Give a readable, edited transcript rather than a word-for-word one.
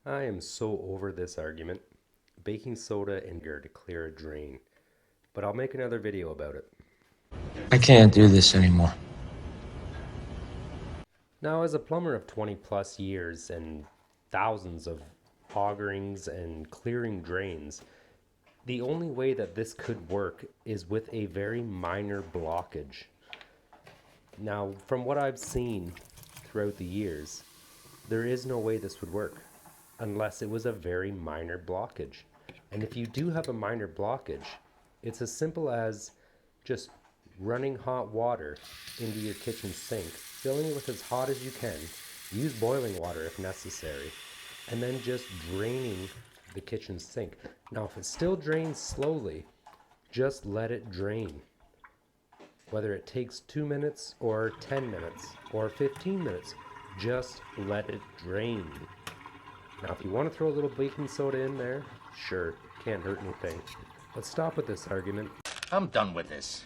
I am so over this argument. Baking soda and vinegar to clear a drain. But I'll make another video about it. I can't do this anymore. Now, as a plumber of 20 plus years and thousands of augerings and clearing drains, the only way that this could work is with a very minor blockage. Now, from what I've seen throughout the years, there is no way this would work unless it was a very minor blockage. And if you do have a minor blockage, it's as simple as just running hot water into your kitchen sink, filling it with as hot as you can, use boiling water if necessary, and then just draining the kitchen sink. Now, if it still drains slowly, just let it drain. Whether it takes 2 minutes or 10 minutes or 15 minutes, just let it drain. Now, if you want to throw a little baking soda in there, sure, can't hurt anything. Let's stop with this argument. I'm done with this.